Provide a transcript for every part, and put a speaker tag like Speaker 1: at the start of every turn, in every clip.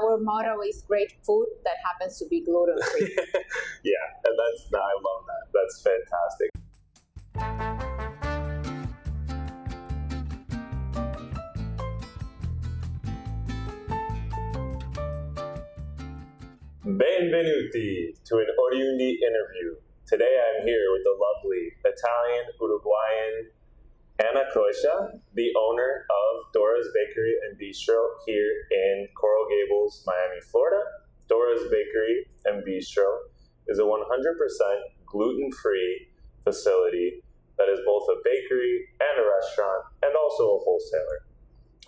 Speaker 1: our motto is great food that happens to be gluten free.
Speaker 2: Yeah, and I love that. That's fantastic. Benvenuti to an Oriundi interview. Today I'm here with the lovely Italian Uruguayan Anna Crolla, the owner of Dora's Bakery and Bistro here in Coral Gables, Miami, Florida. Dora's Bakery and Bistro is a 100% gluten-free facility that is both a bakery and a restaurant and also a wholesaler.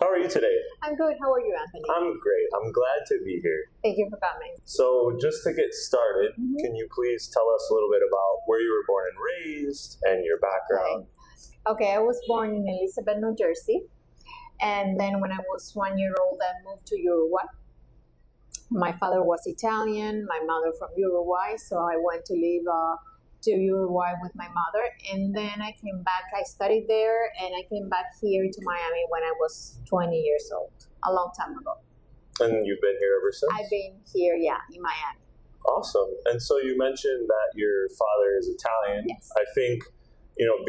Speaker 2: How are you today?
Speaker 1: I'm good. How are you, Anthony?
Speaker 2: I'm great. I'm glad to be here.
Speaker 1: Thank you for coming.
Speaker 2: So just to get started, can you please tell us a little bit about where you were born and raised and your background?
Speaker 1: Okay, I was born in Elizabeth, New Jersey. And then when I was 1 year old, I moved to Uruguay. My father was Italian, my mother from Uruguay. So I went to live to Uruguay with my mother. And then I came back. I studied there and I came back here to Miami when I was 20 years old, a long time ago.
Speaker 2: And you've been here ever since?
Speaker 1: I've been here, in Miami.
Speaker 2: Awesome. And so you mentioned that your father is Italian.
Speaker 1: Yes.
Speaker 2: I think,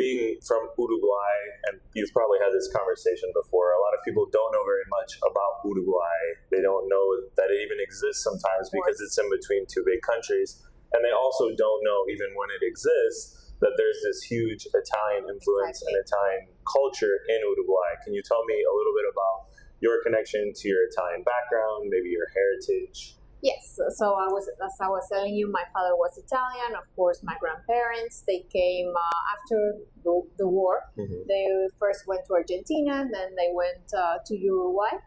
Speaker 2: being from Uruguay, and you've probably had this conversation before, a lot of people don't know very much about Uruguay. They don't know that it even exists sometimes because it's in between two big countries. And they also don't know, even when it exists, that there's this huge Italian influence and Italian culture in Uruguay. Can you tell me a little bit about your connection to your Italian background, maybe your heritage?
Speaker 1: Yes, so as I was telling you, my father was Italian. Of course, my grandparents, they came after the war. Mm-hmm. They first went to Argentina, then they went to Uruguay.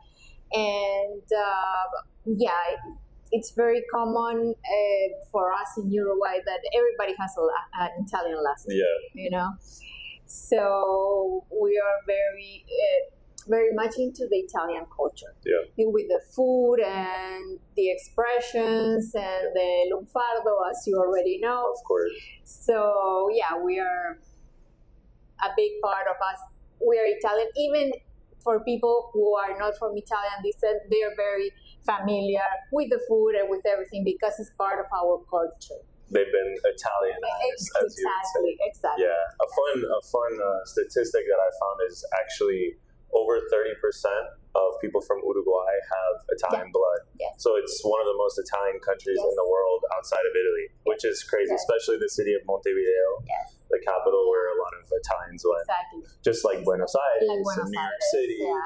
Speaker 1: And it's very common for us in Uruguay that everybody has an Italian last name, So we are very much into the Italian culture. Yeah. With the food and the expressions and the lunfardo, as you already know.
Speaker 2: Of course.
Speaker 1: So, we are a big part of us. We are Italian. Even for people who are not from Italian descent, they are very familiar with the food and with everything because it's part of our culture.
Speaker 2: They've been Italianized, as you would say.
Speaker 1: Exactly.
Speaker 2: Yeah, a fun statistic that I found is actually over 30% of people from Uruguay have Italian blood.
Speaker 1: Yes.
Speaker 2: So it's one of the most Italian countries in the world outside of Italy, which is crazy, especially the city of Montevideo, the capital where a lot of Italians went.
Speaker 1: Exactly.
Speaker 2: Just like Buenos Aires and New York City.
Speaker 1: Yeah,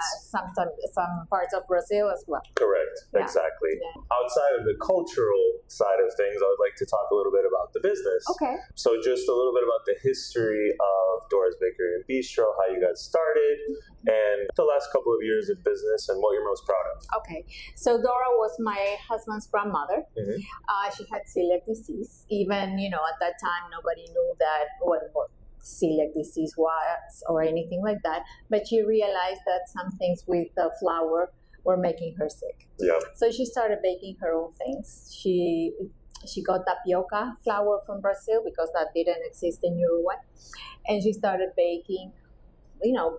Speaker 1: some parts of Brazil as well.
Speaker 2: Correct, exactly. Yeah. Outside of the cultural side of things, I would like to talk a little bit about the business.
Speaker 1: Okay.
Speaker 2: So just a little bit about the history of Dora's Bakery and Bistro, how you got started, and the last couple of years of business and what you're most proud of.
Speaker 1: Okay. So Dora was my husband's grandmother. Mm-hmm. She had celiac disease. Even, at that time, nobody knew what celiac disease was or anything like that. But she realized that some things with the flour were making her sick. Yeah. So she started baking her own things. She got tapioca flour from Brazil because that didn't exist in Uruguay. And she started baking,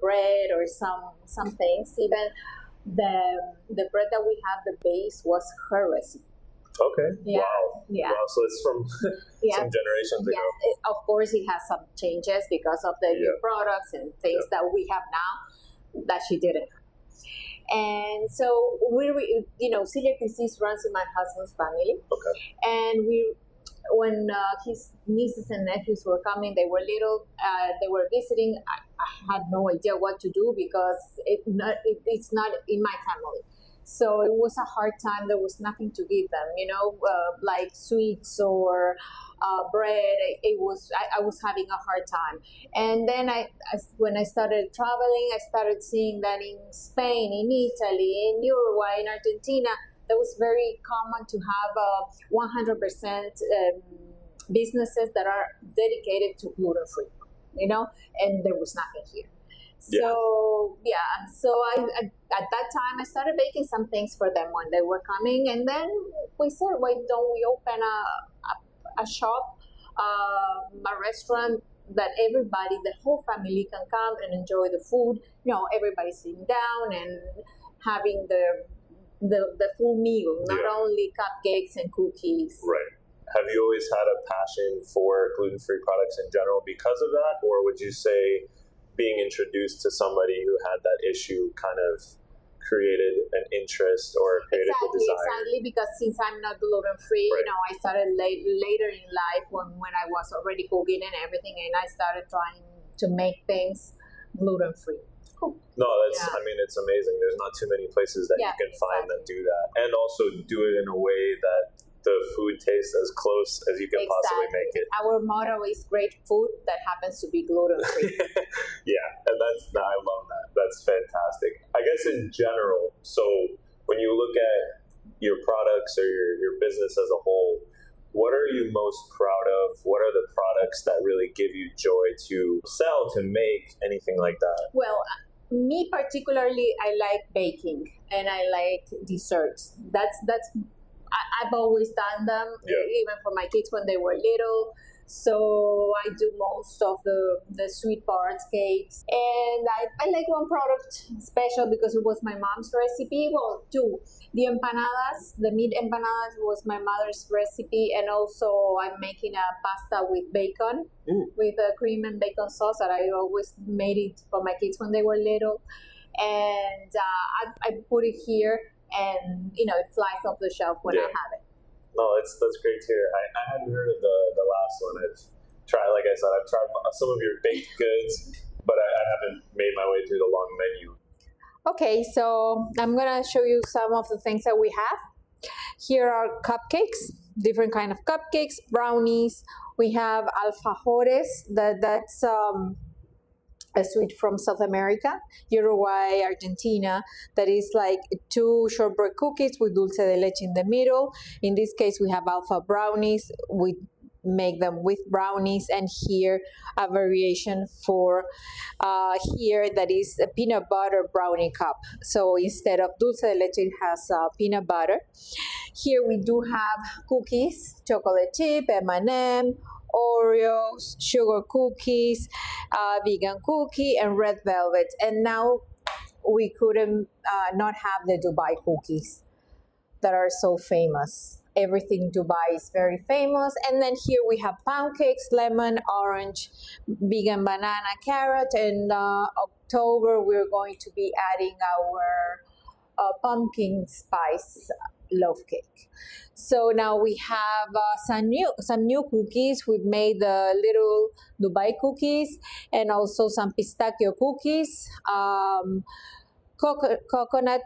Speaker 1: bread or some things. Even the bread that we have, the base was her recipe.
Speaker 2: Okay.
Speaker 1: Yeah.
Speaker 2: Wow.
Speaker 1: Yeah.
Speaker 2: Wow. So it's from some generations ago.
Speaker 1: Yes. Of course, it has some changes because of the new products and things that we have now that she didn't. And so celiac disease runs in my husband's family. Okay. And when his nieces and nephews were coming, they were little, they were visiting. I had no idea what to do because it's not in my family. So it was a hard time. There was nothing to give them, like sweets or bread. I was having a hard time. And then when I started traveling, I started seeing that in Spain, in Italy, in Uruguay, in Argentina, that was very common to have 100% businesses that are dedicated to gluten-free, and there was nothing here. So I at that time I started baking some things for them when they were coming, and then we said, why don't we open a shop, a restaurant that everybody, the whole family can come and enjoy the food. Everybody sitting down and having the the full meal, not only cupcakes and cookies.
Speaker 2: Right. Have you always had a passion for gluten-free products in general because of that, or would you say being introduced to somebody who had that issue kind of created an interest or created the desire?
Speaker 1: Exactly, because since I'm not gluten-free, I started later in life when I was already cooking and everything, and I started trying to make things gluten-free. Cool.
Speaker 2: No, it's amazing. There's not too many places that you can find that do that, and also do it in a way that the food tastes as close as you can possibly make it.
Speaker 1: Our motto is great food that happens to be gluten-free.
Speaker 2: Yeah, and I love that. That's fantastic. I guess in general, so when you look at your products or your business as a whole, what are you most proud of? What are the products that really give you joy to sell, to make, anything like that?
Speaker 1: Well, me particularly, I like baking and I like desserts. I've always done them, even for my kids when they were little. So I do most of the sweet parts, cakes. And I like one product special because it was my mom's recipe. Well, two. The empanadas, the meat empanadas was my mother's recipe. And also I'm making a pasta with bacon, with a cream and bacon sauce that I always made it for my kids when they were little. And I put it here. And it flies off the shelf when I have it.
Speaker 2: No, that's great to hear. I hadn't heard of the last one. I've tried some of your baked goods, but I haven't made my way through the long menu.
Speaker 1: Okay, so I'm gonna show you some of the things that we have. Here are cupcakes, different kind of cupcakes, brownies. We have alfajores. That's a sweet from South America, Uruguay, Argentina, that is like 2 shortbread cookies with dulce de leche in the middle. In this case, we have alpha brownies. We make them with brownies, and here a variation for here that is a peanut butter brownie cup. So instead of dulce de leche, it has peanut butter. Here we do have cookies, chocolate chip, M&M, Oreos, sugar cookies, vegan cookie, and red velvet. And now we couldn't not have the Dubai cookies that are so famous. Everything Dubai is very famous. And then here we have pancakes, lemon, orange, vegan banana, carrot. And October we're going to be adding our pumpkin spice loaf cake. So now we have some new cookies. We've made the little Dubai cookies and also some pistachio cookies, coconut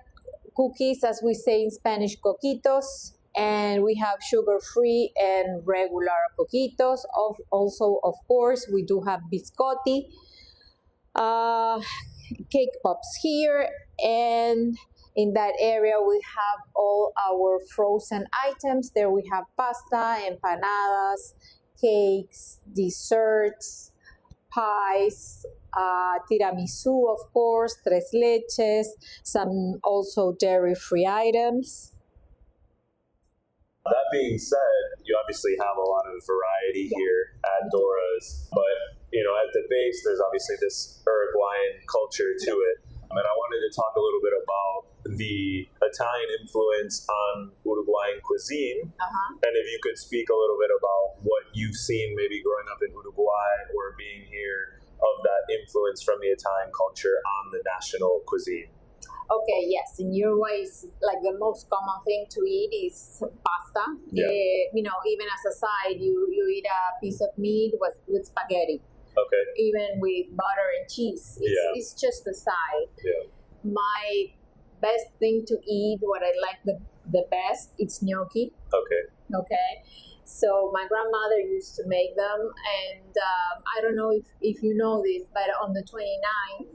Speaker 1: cookies, as we say in Spanish, coquitos, and we have sugar-free and regular coquitos. Also, of course, we do have biscotti, cake pops here, and in that area, we have all our frozen items. There we have pasta, empanadas, cakes, desserts, pies, tiramisu, of course, tres leches, some also dairy-free items.
Speaker 2: That being said, you obviously have a lot of variety here at Dora's, but at the base, there's obviously this Uruguayan culture to it. And I wanted to talk a little bit about the Italian influence on Uruguayan cuisine, and if you could speak a little bit about what you've seen maybe growing up in Uruguay or being here of that influence from the Italian culture on the national cuisine.
Speaker 1: Okay, yes. In Uruguay, like the most common thing to eat is pasta.
Speaker 2: Yeah.
Speaker 1: Even as a side, you eat a piece of meat with spaghetti.
Speaker 2: Okay.
Speaker 1: Even with butter and cheese. It's just a side.
Speaker 2: Yeah.
Speaker 1: My best thing to eat, what I like the best, it's gnocchi. Okay. So my grandmother used to make them, and I don't know if you know this, but on the 29th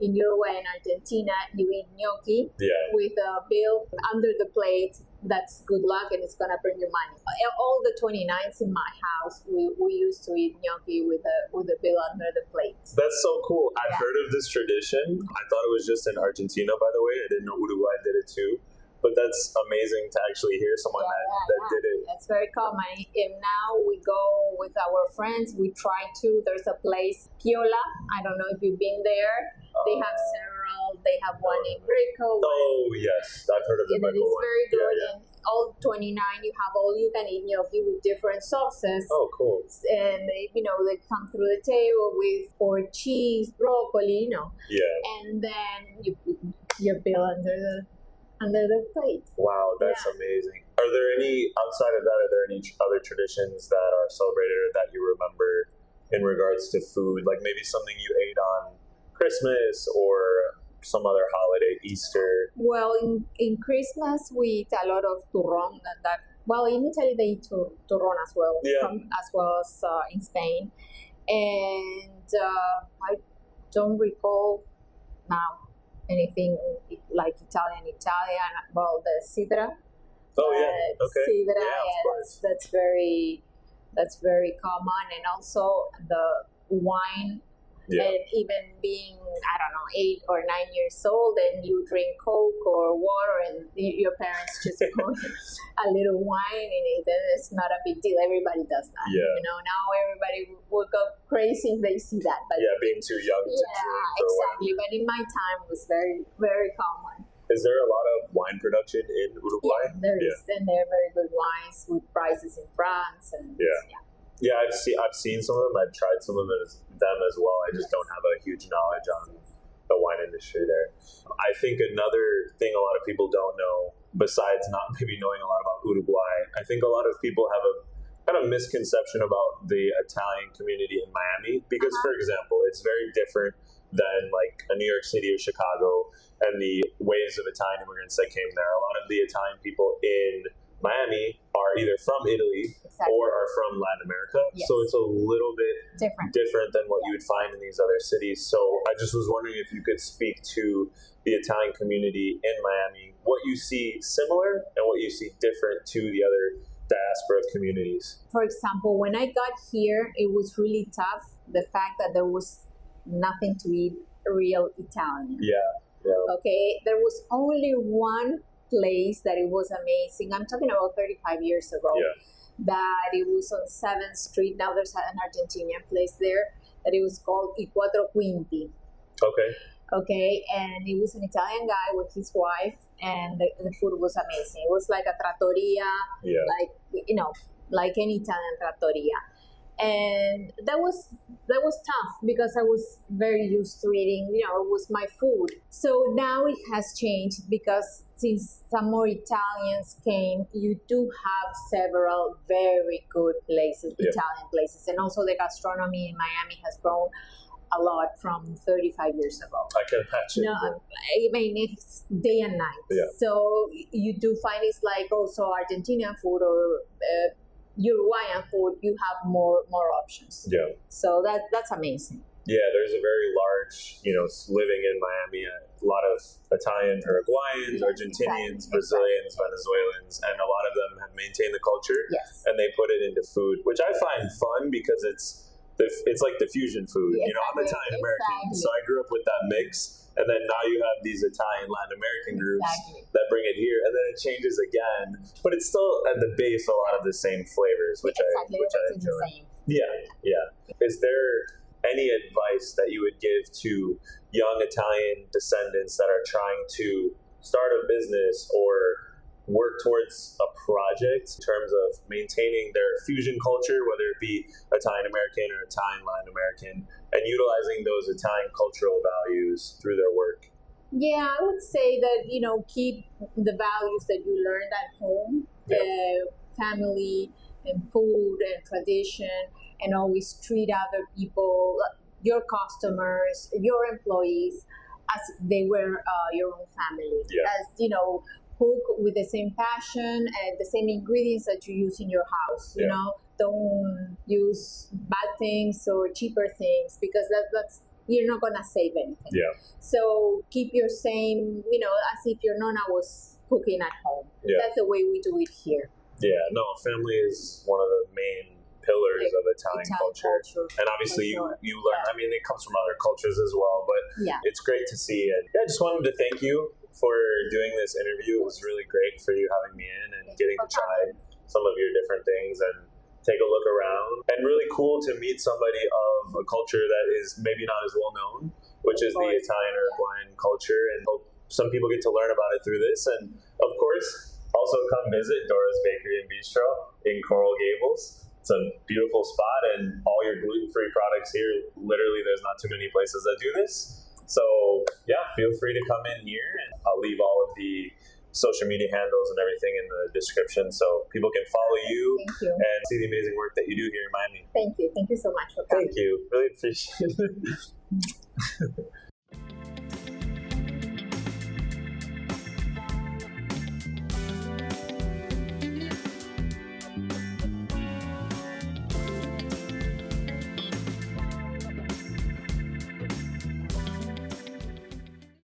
Speaker 1: in Uruguay and Argentina, you eat gnocchi with a bill under the plate. That's good luck, and it's gonna bring you money. All the 29ths in my house, we used to eat gnocchi with a bill under the plate.
Speaker 2: That's so cool. I've heard of this tradition. I thought it was just in Argentina, by the way. I didn't know Uruguay did it too. But that's amazing to actually hear someone that did it.
Speaker 1: That's very common. And now we go with our friends. We try to. There's a place, Crolla. I don't know if you've been there. They have several Well, they have one in Brico.
Speaker 2: Oh yes, I've heard of the
Speaker 1: And it
Speaker 2: Brico
Speaker 1: is
Speaker 2: one.
Speaker 1: very good.
Speaker 2: Yeah.
Speaker 1: And all 29, you have all you can eat gnocchi with different sauces.
Speaker 2: Oh, cool.
Speaker 1: And they, they come through the table with pork, cheese, broccoli,
Speaker 2: Yeah.
Speaker 1: and then you put your bill under the plate.
Speaker 2: Wow, that's amazing. Are there any, outside of that, are there any other traditions that are celebrated or that you remember in regards to food? Like maybe something you ate on Christmas or some other holiday, Easter?
Speaker 1: Well, in Christmas, we eat a lot of turrón. Well, in Italy, they eat turrón as well, as well as in Spain. And I don't recall now anything like Italian. Well, the sidra.
Speaker 2: Oh yeah, okay.
Speaker 1: Sidra,
Speaker 2: of course.
Speaker 1: that's very common, and also the wine.
Speaker 2: Yeah.
Speaker 1: And even being, 8 or 9 years old, and you drink Coke or water, and your parents just put a little wine in it, and it's not a big deal. Everybody does that.
Speaker 2: Yeah.
Speaker 1: Now everybody would go crazy if they see that. But
Speaker 2: being too young to drink.
Speaker 1: Exactly. But in my time, it was very, very common.
Speaker 2: Is there a lot of wine production in Uruguay?
Speaker 1: Yeah, there is, and they're very good wines with prices in France. And
Speaker 2: Yeah, I've seen some of them. I've tried some of them as well. I just don't have a huge knowledge on the wine industry there. I think another thing a lot of people don't know, besides not maybe knowing a lot about Uruguay, I think a lot of people have a kind of misconception about the Italian community in Miami. Because, for example, it's very different than like a New York City or Chicago and the waves of Italian immigrants that came there. A lot of the Italian people in Miami are either from Italy or are from Latin America.
Speaker 1: Yes.
Speaker 2: So it's a little bit different than what you would find in these other cities. So I just was wondering if you could speak to the Italian community in Miami, what you see similar and what you see different to the other diaspora communities.
Speaker 1: For example, when I got here, it was really tough, the fact that there was nothing to eat real Italian. Okay, there was only one place that it was amazing. I'm talking about 35 years ago. That it was on 7th Street. Now there's an Argentinian place there that it was called I Quattro Quinti. Okay, and it was an Italian guy with his wife, and the food was amazing. It was like a trattoria, like any Italian trattoria. And that was tough because I was very used to eating, it was my food. So now it has changed because since some more Italians came, you do have several very good places, Italian places. And also the gastronomy in Miami has grown a lot from 35 years ago.
Speaker 2: I can imagine.
Speaker 1: I mean, it's day and night. So you do find it's like also Argentinian food or Uruguayan food, you have more options. So that's amazing.
Speaker 2: Yeah, there's a very large, living in Miami, a lot of Italian, Uruguayans, Argentinians, Brazilians, Venezuelans, and a lot of them have maintained the culture. And they put it into food, which I find fun because it's like the fusion food. I'm Italian American, so I grew up with that mix. And then now you have these Italian, Latin American groups that bring it here, and then it changes again. But it's still at the base a lot of the same flavors, which I enjoy. Is there any advice that you would give to young Italian descendants that are trying to start a business or work towards a project in terms of maintaining their fusion culture, whether it be Italian American or Italian Latin American, and utilizing those Italian cultural values through their work?
Speaker 1: Yeah, I would say that, keep the values that you learned at home, family and food and tradition, and always treat other people, your customers, your employees, as they were your own family. As, cook with the same passion and the same ingredients that you use in your house. Don't use bad things or cheaper things because that's you're not gonna save anything. So keep your same, as if your nonna was cooking at home. That's the way we do it here.
Speaker 2: Family is one of the main pillars of Italian culture. And obviously you learn, it comes from other cultures as well, but it's great to see. And I just wanted to thank you for doing this interview. It was really great for you having me in and getting to try some of your different things and take a look around. And really cool to meet somebody of a culture that is maybe not as well known, which is the Italian Uruguayan culture, and hope some people get to learn about it through this. And of course, also come visit Dora's Bakery and Bistro in Coral Gables. It's a beautiful spot, and all your gluten-free products here, literally there's not too many places that do this. So yeah, feel free to come in here, and I'll leave all of the social media handles and everything in the description so people can follow you, and see the amazing work that you do here in Miami.
Speaker 1: Thank you so much for coming.
Speaker 2: Thank you, really appreciate it.